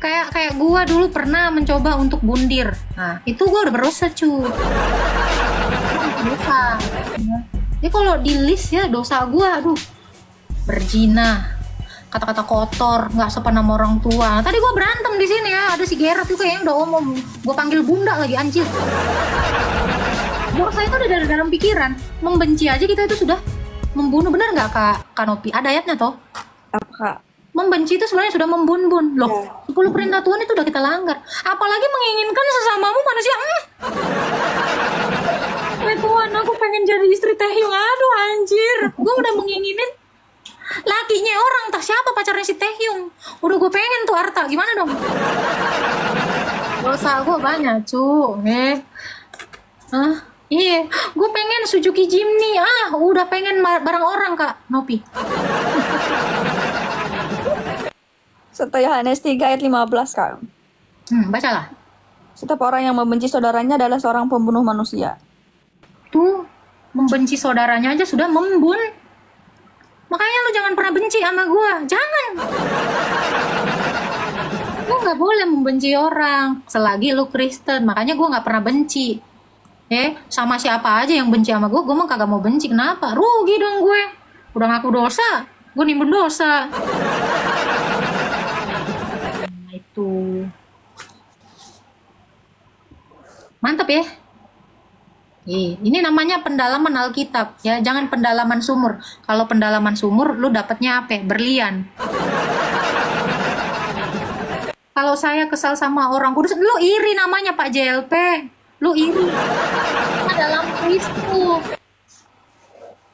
kayak gua dulu pernah mencoba untuk bundir. Nah, itu gua udah berdosa, dosa. Jadi kalau di list ya dosa gua, aduh, berzina, kata-kata kotor, nggak sopan sama orang tua. Nah, tadi gua berantem di sini ya, ada si Gerard itu kayaknya udah omong, gua panggil bunda lagi, anjir. Dosa itu udah dari dalam pikiran. Membenci aja kita itu sudah membunuh, benar nggak Kak Kanopi? Ada ayatnya toh? Apa Kak? Membenci itu sebenarnya sudah membunuh loh. 10 perintah Tuhan itu udah kita langgar. Apalagi menginginkan sesamamu manusia. Tuhan, aku pengen jadi istri Taehyung. Aduh anjir, gue udah menginginin lakinya orang, tak siapa pacarnya si Taehyung. Udah gue pengen tuh Arta, gimana dong? Dosa gue banyak iya, gue pengen Suzuki Jimny. Udah pengen barang orang Kak Nopi. 1 Yohanes 3 ayat 15 Kak. Bacalah. Setiap orang yang membenci saudaranya adalah seorang pembunuh manusia. Tuh, membenci saudaranya aja sudah membun. Makanya lu jangan pernah benci sama gua. Jangan. Lu gak boleh membenci orang selagi lu Kristen. Makanya gua gak pernah benci. Sama siapa aja yang benci sama gua mah kagak mau benci. Kenapa? Rugi dong gue. Udah ngaku dosa, gue nimbun dosa. Itu mantap ya. Ini namanya pendalaman Alkitab ya, jangan pendalaman sumur. Kalau pendalaman sumur lu dapatnya apa? Berlian. Kalau saya kesal sama orang kudus, lu iri namanya Pak JLP. Lu iri dalam Kristus.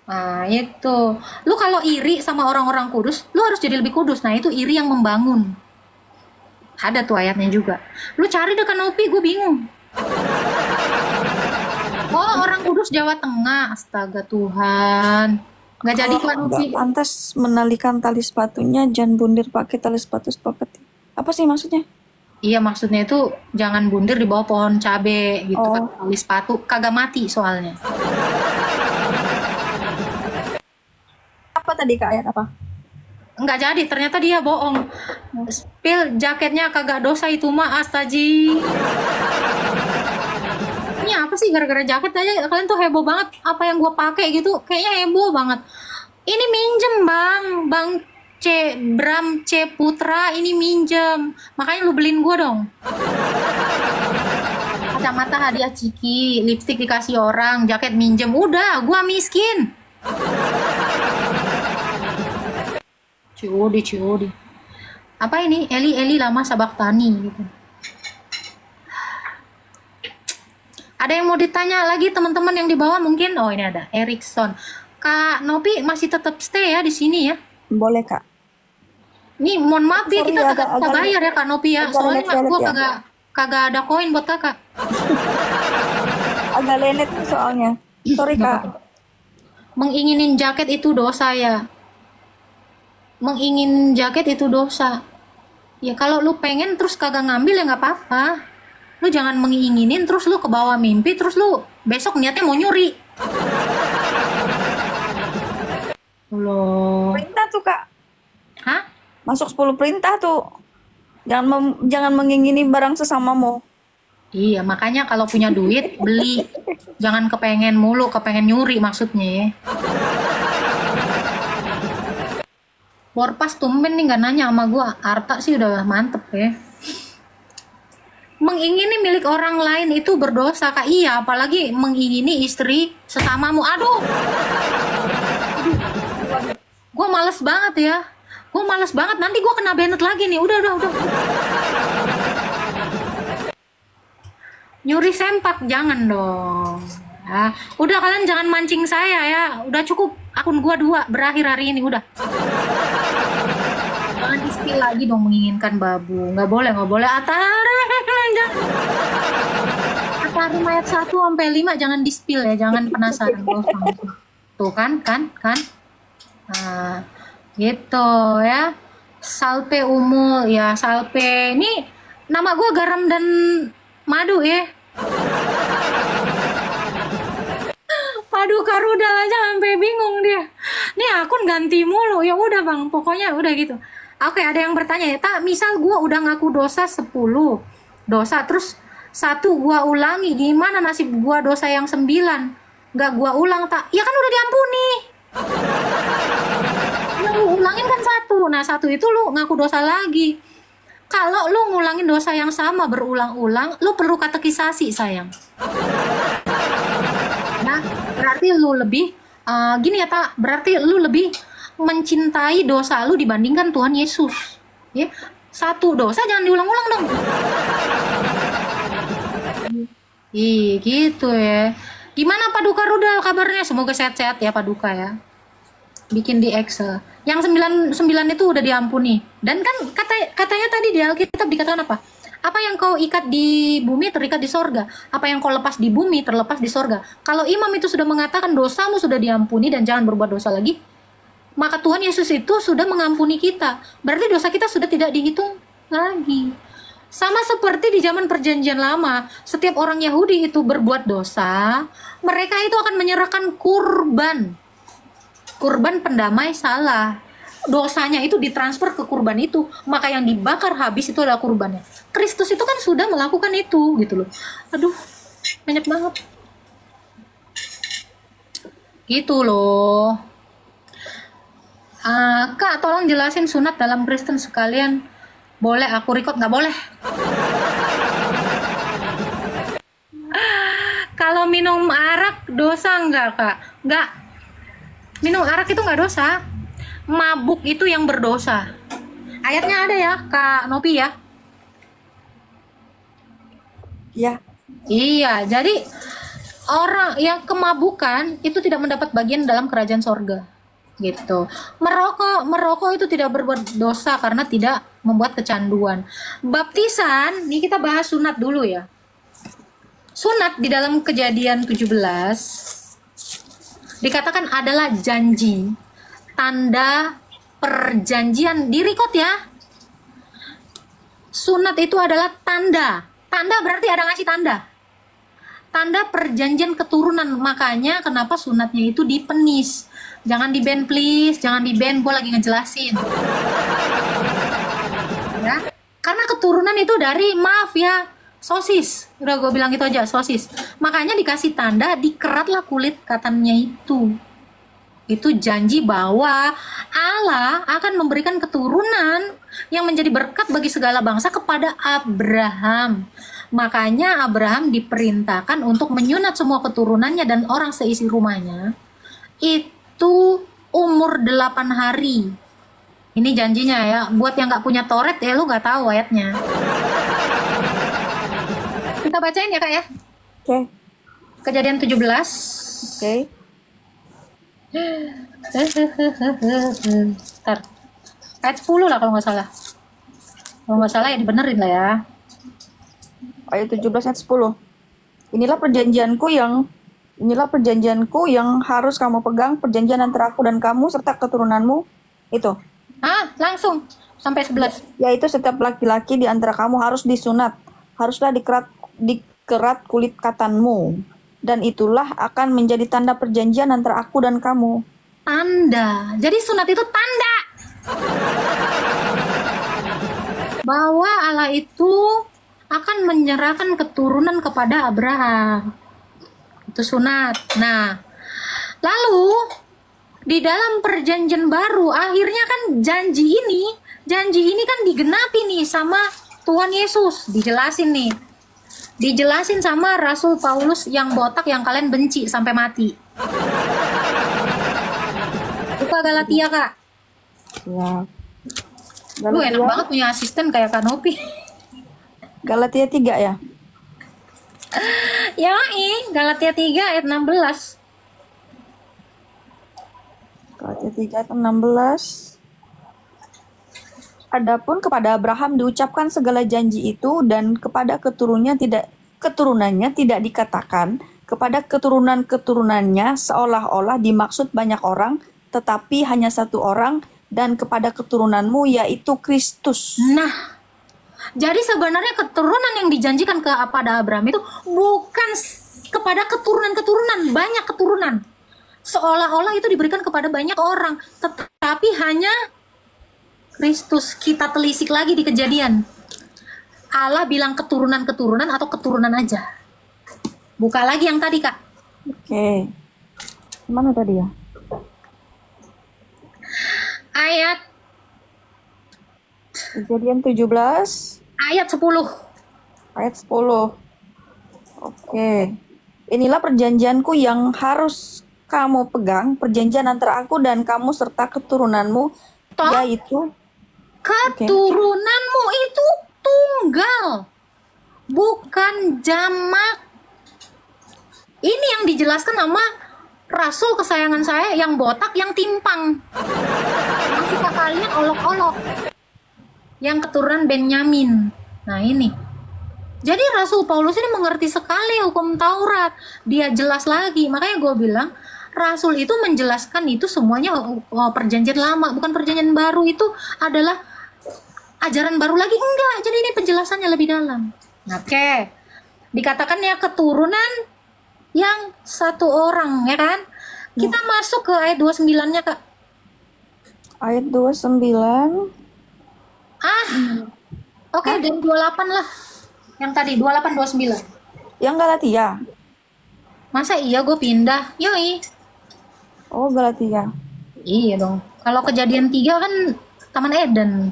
Nah itu, lu kalau iri sama orang-orang kudus, lu harus jadi lebih kudus. Nah itu iri yang membangun. Ada tuh ayatnya juga. Lu cari deh Kanopi, gue bingung. Oh, orang kudus Jawa Tengah. Astaga Tuhan. Nggak jadi Kanopi. Pantas menalikan tali sepatunya, jangan bundir pakai tali sepatu seperti. Apa sih maksudnya? Iya, maksudnya itu jangan bundir di bawah pohon cabe gitu. Tali sepatu kagak mati soalnya. Apa tadi Kak ayat apa? Nggak jadi, ternyata dia bohong. Spill jaketnya kagak dosa itu mah, astaji. Ini apa sih, gara-gara jaket aja kalian tuh heboh banget. Apa yang gue pakai gitu kayaknya heboh banget. Ini minjem Bang Bram C Putra, ini minjem. Makanya lu beliin gue dong. Kacamata hadiah Ciki, lipstik dikasih orang, jaket minjem. Udah, gue miskin. Ciudi. Apa ini? Eli lama sabaktani gitu. Ada yang mau ditanya lagi teman-teman yang di bawah mungkin? Oh ini ada Erikson. Kak Nopi masih tetap stay ya di sini ya? Boleh Kak. Nih mohon maaf ya, kita kagak bisa bayar ya Kak Nopi ya. Soalnya gue kagak ada koin buat kakak. Agak lelet nih soalnya. Sorry Kak. Menginginin jaket itu dosa ya. Mengingin jaket itu dosa. Ya kalau lu pengen terus kagak ngambil ya nggak apa-apa. Lu jangan menginginin terus lu ke bawah mimpi terus lu besok niatnya mau nyuri. Loh. Perintah tuh Kak. Hah? Masuk 10 perintah tuh. Jangan mengingini barang sesamamu. Iya, makanya kalau punya duit beli. Jangan kepengen mulu, kepengen nyuri maksudnya ya. Borpas tumben nih gak nanya sama gue. Arta sih udah mantep ya. Mengingini milik orang lain itu berdosa Kak. Iya, apalagi mengingini istri sesamamu. Aduh. Gue males banget ya. Gue males banget. Nanti gue kena banned lagi nih. Udah. Nyuri sempak jangan dong. Ya. Udah kalian jangan mancing saya ya. Udah cukup. Akun gue 2 berakhir hari ini. Udah. Jangan di-spill lagi dong menginginkan babu. Nggak boleh. Atarim ayat 1 sampai 5 jangan di-spill ya. Jangan penasaran. Tuh kan. Nah, gitu ya. Salpe Umul ya, Salpe. Ini nama gue garam dan madu ya. Aduh Karudal aja sampai bingung dia. Nih akun ganti mulu. Ya udah Bang, pokoknya udah gitu. Oke, ada yang bertanya ya, tak, misal gua udah ngaku dosa 10 dosa, terus satu gua ulangi, gimana nasib gua dosa yang 9? Nggak gua ulang, tak? Ya kan udah diampuni. Yang lu ulangin kan satu. Nah, satu itu lu ngaku dosa lagi. Kalau lu ngulangin dosa yang sama berulang-ulang, lu perlu katekisasi, sayang. Nah, berarti lu lebih gini ya, tak, berarti lu lebih mencintai dosa lu dibandingkan Tuhan Yesus. Ya, satu dosa jangan diulang-ulang dong. Ih, gitu ya. Gimana Paduka Rudal kabarnya? Semoga sehat-sehat ya Paduka ya. Bikin di Excel. Yang 99 itu udah diampuni. Dan kan katanya tadi di Alkitab dikatakan apa? Apa yang kau ikat di bumi terikat di sorga. Apa yang kau lepas di bumi terlepas di sorga. Kalau imam itu sudah mengatakan dosamu sudah diampuni dan jangan berbuat dosa lagi, maka Tuhan Yesus itu sudah mengampuni kita. Berarti dosa kita sudah tidak dihitung lagi. Sama seperti di zaman perjanjian lama, setiap orang Yahudi itu berbuat dosa, mereka itu akan menyerahkan kurban pendamai salah. Dosanya itu ditransfer ke kurban itu, maka yang dibakar habis itu adalah kurbannya. Kristus itu kan sudah melakukan itu, gitu loh. Aduh, banyak banget. Gitu loh. Kak, tolong jelasin sunat dalam Kristen sekalian. Boleh aku record? Nggak boleh. Kalau minum arak dosa nggak, Kak? Nggak. Minum arak itu nggak dosa. Mabuk itu yang berdosa. Ayatnya ada ya, Kak Nopi ya? Ya, Iya, jadi orang yang kemabukan itu tidak mendapat bagian dalam kerajaan sorga. Gitu. Merokok itu tidak berbuat dosa karena tidak membuat kecanduan. Baptisan, nih kita bahas sunat dulu ya. Sunat di dalam Kejadian 17 dikatakan adalah janji, tanda perjanjian. Di-record ya. Sunat itu adalah tanda. Tanda berarti ada ngasih tanda. Tanda perjanjian keturunan. Makanya kenapa sunatnya itu dipenis. Jangan di-ban please, jangan di-ban, gue lagi ngejelasin. Ya. Karena keturunan itu dari, maaf ya, sosis. Udah gue bilang gitu aja, sosis. Makanya dikasih tanda, dikeratlah kulit katannya itu. Itu janji bahwa Allah akan memberikan keturunan yang menjadi berkat bagi segala bangsa kepada Abraham. Makanya Abraham diperintahkan untuk menyunat semua keturunannya dan orang seisi rumahnya. Itu umur 8 hari. Ini janjinya ya. Buat yang nggak punya Toret ya, lu nggak tahu ayatnya. Kita bacain ya Kak ya. oke, Kejadian 17. oke. Ntar. Ayat 10 lah kalau nggak salah. Kalau nggak salah ya dibenerin lah ya. Ayat 17 ayat 10. Inilah perjanjianku yang harus kamu pegang, perjanjian antara aku dan kamu serta keturunanmu. Itu. Langsung sampai 11. Yaitu setiap laki-laki di antara kamu harus disunat. Haruslah dikerat kulit katanmu. Dan itulah akan menjadi tanda perjanjian antara aku dan kamu. Tanda. Jadi sunat itu tanda. Bahwa Allah itu akan menyerahkan keturunan kepada Abraham. Itu sunat. Nah, lalu di dalam perjanjian baru akhirnya kan janji ini kan digenapi nih sama Tuhan Yesus. Dijelasin sama Rasul Paulus yang botak yang kalian benci sampai mati. Buka Galatia, Kak. Ya. Lu enak banget punya asisten kayak Kak Nopi. Galatia 3 ya? Yoi, Galatia 3 ayat 16. Galatia 3 ayat 16. Adapun kepada Abraham diucapkan segala janji itu dan kepada keturunannya tidak dikatakan kepada keturunan-keturunannya seolah-olah dimaksud banyak orang, tetapi hanya satu orang, dan kepada keturunanmu yaitu Kristus. Nah, jadi sebenarnya keturunan yang dijanjikan kepada Abraham itu bukan kepada keturunan-keturunan, banyak keturunan. Seolah-olah itu diberikan kepada banyak orang, tetapi hanya Kristus. Kita telisik lagi di Kejadian. Allah bilang keturunan-keturunan atau keturunan aja. Buka lagi yang tadi, Kak. Oke. Mana tadi ya? Ayat Kejadian 17 ayat 10. ayat 10. Oke. Inilah perjanjianku yang harus kamu pegang, perjanjian antara aku dan kamu serta keturunanmu, Toh, yaitu keturunanmu itu tunggal, bukan jamak. Ini yang dijelaskan sama Rasul kesayangan saya yang botak, yang timpang. Yang suka kalian olok-olok. Yang keturunan Benyamin. Nah ini. Jadi Rasul Paulus ini mengerti sekali hukum Taurat. Dia jelas lagi. Makanya gue bilang, Rasul itu menjelaskan itu semuanya perjanjian lama, bukan perjanjian baru. Itu adalah ajaran baru lagi. Enggak, jadi ini penjelasannya lebih dalam. Oke. Dikatakan ya keturunan yang satu orang, ya kan? Kita masuk ke ayat 29-nya, Kak. ayat 29. Oke, dan 28 lah. Yang tadi 28 29. Yang Galatia. Masa iya gue pindah? Yoi. Oh, Galatia. Iya dong. Kalau Kejadian 3 kan Taman Eden.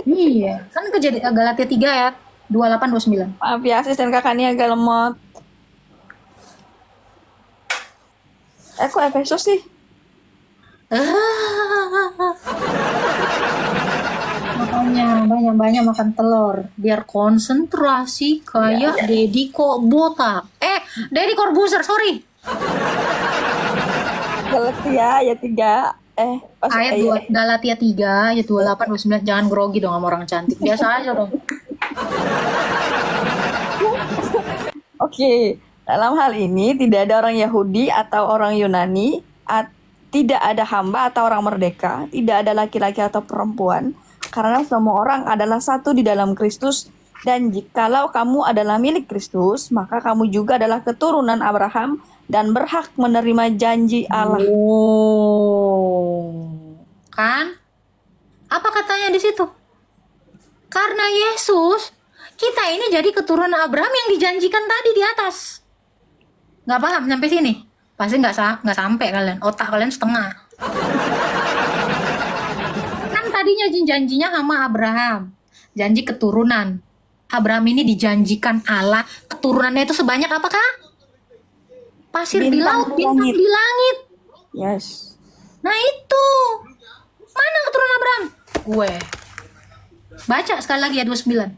Iya, kan Kejadian Galatia 3 ya. 28 29. Maaf ya, asisten kakak ini agak lemot. Kok Efesus sih? Makanya banyak-banyak makan telur biar konsentrasi kayak Deddy kok botak. Deddy Corbuzier, sorry. Galatia ayat 3. Ayat Galatia 3 ayat 28 29. Jangan grogi dong sama orang cantik. Biasa aja dong. Oke. Dalam hal ini tidak ada orang Yahudi atau orang Yunani, tidak ada hamba atau orang merdeka, tidak ada laki-laki atau perempuan, karena semua orang adalah satu di dalam Kristus. Dan jikalau kamu adalah milik Kristus, maka kamu juga adalah keturunan Abraham dan berhak menerima janji Allah. Kan? Apa katanya di situ? Karena Yesus, kita ini jadi keturunan Abraham yang dijanjikan tadi di atas. Nggak paham sampai sini? Pasti nggak sampai kalian. Otak kalian setengah. Kan tadinya janjinya sama Abraham. Janji keturunan. Abraham ini dijanjikan Allah. Keturunannya itu sebanyak apakah? Pasir di laut, bintang di langit. Yes. Nah itu. Mana keturunan Abraham? Gue. Baca sekali lagi ya 29.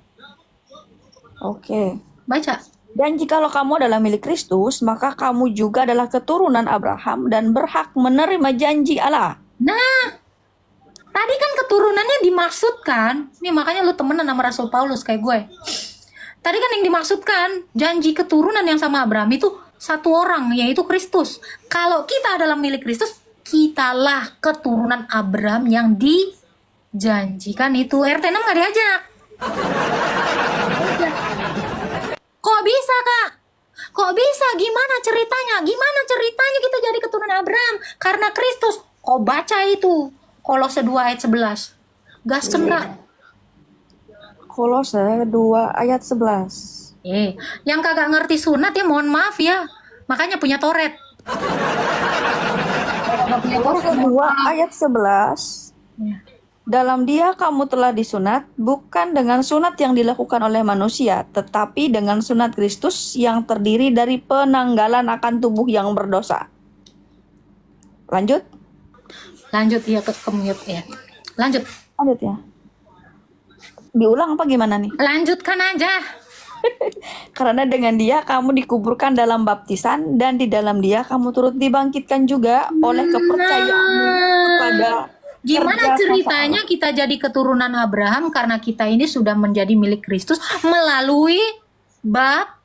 Oke. Baca. Dan jikalau kamu adalah milik Kristus, maka kamu juga adalah keturunan Abraham dan berhak menerima janji Allah. Nah, tadi kan keturunannya dimaksudkan. Nih makanya lu temenan sama Rasul Paulus kayak gue. Tadi kan yang dimaksudkan janji keturunan yang sama Abraham itu satu orang, yaitu Kristus. Kalau kita adalah milik Kristus, kitalah keturunan Abraham yang dijanjikan itu. RT 6 gak diajak. Kok bisa, Kak? Kok bisa? Gimana ceritanya? Gimana ceritanya kita jadi keturunan Abraham? Karena Kristus. Kok baca itu? Kolose 2 ayat 11. Gasken, Kak. Kolose 2 ayat 11. Yang kagak ngerti sunat ya mohon maaf ya. Makanya punya toret. Kolose 2 ayat 11. Ya. Dalam dia kamu telah disunat, bukan dengan sunat yang dilakukan oleh manusia, tetapi dengan sunat Kristus yang terdiri dari penanggalan akan tubuh yang berdosa. Lanjut ya ke mute ya. Lanjut ya. Diulang apa gimana nih? Lanjutkan aja. Karena dengan dia kamu dikuburkan dalam baptisan, dan di dalam dia kamu turut dibangkitkan juga oleh kepercayaanmu kepada Gimana ceritanya kita jadi keturunan Abraham karena kita ini sudah menjadi milik Kristus melalui baptisan.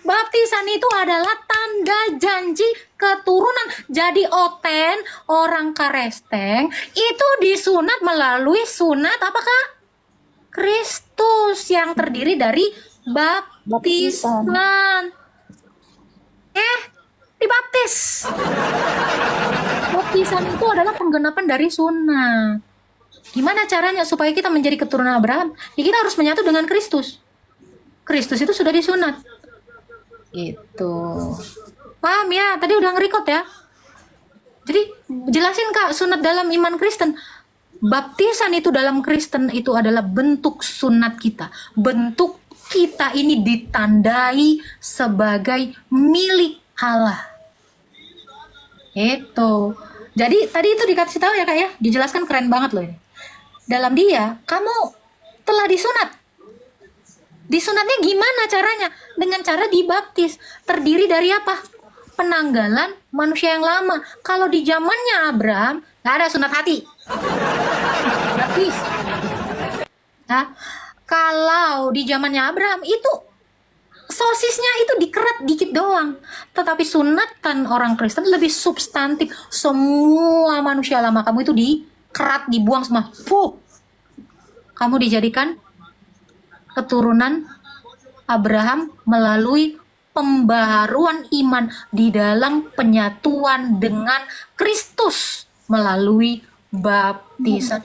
Baptisan itu adalah tanda janji keturunan. Jadi Oten, orang Karesteng, itu disunat melalui sunat apakah? Kristus yang terdiri dari baptisan. dibaptis. Baptisan itu adalah penggenapan dari sunnah. Gimana caranya supaya kita menjadi keturunan Abraham? Ya kita harus menyatu dengan Kristus. Kristus itu sudah disunat. Gitu. Paham ya? Tadi udah nge-record ya. Jadi jelasin Kak, sunat dalam iman Kristen. Baptisan itu dalam Kristen itu adalah bentuk sunat kita. Bentuk kita ini ditandai sebagai milik Allah. Itu. Jadi tadi itu dikasih tahu ya Kak ya, dijelaskan keren banget loh ini. Dalam dia, kamu telah disunat. Disunatnya gimana caranya? Dengan cara dibaptis. Terdiri dari apa? Penanggalan manusia yang lama. Kalau di zamannya Abraham, nggak ada sunat hati. Baptis. Nah, kalau di zamannya Abraham itu sosisnya itu dikerat dikit doang. Tetapi sunatan orang Kristen lebih substantif. Semua manusia lama kamu itu dikerat, dibuang semua. Kamu dijadikan keturunan Abraham melalui pembaharuan iman di dalam penyatuan dengan Kristus melalui baptisan.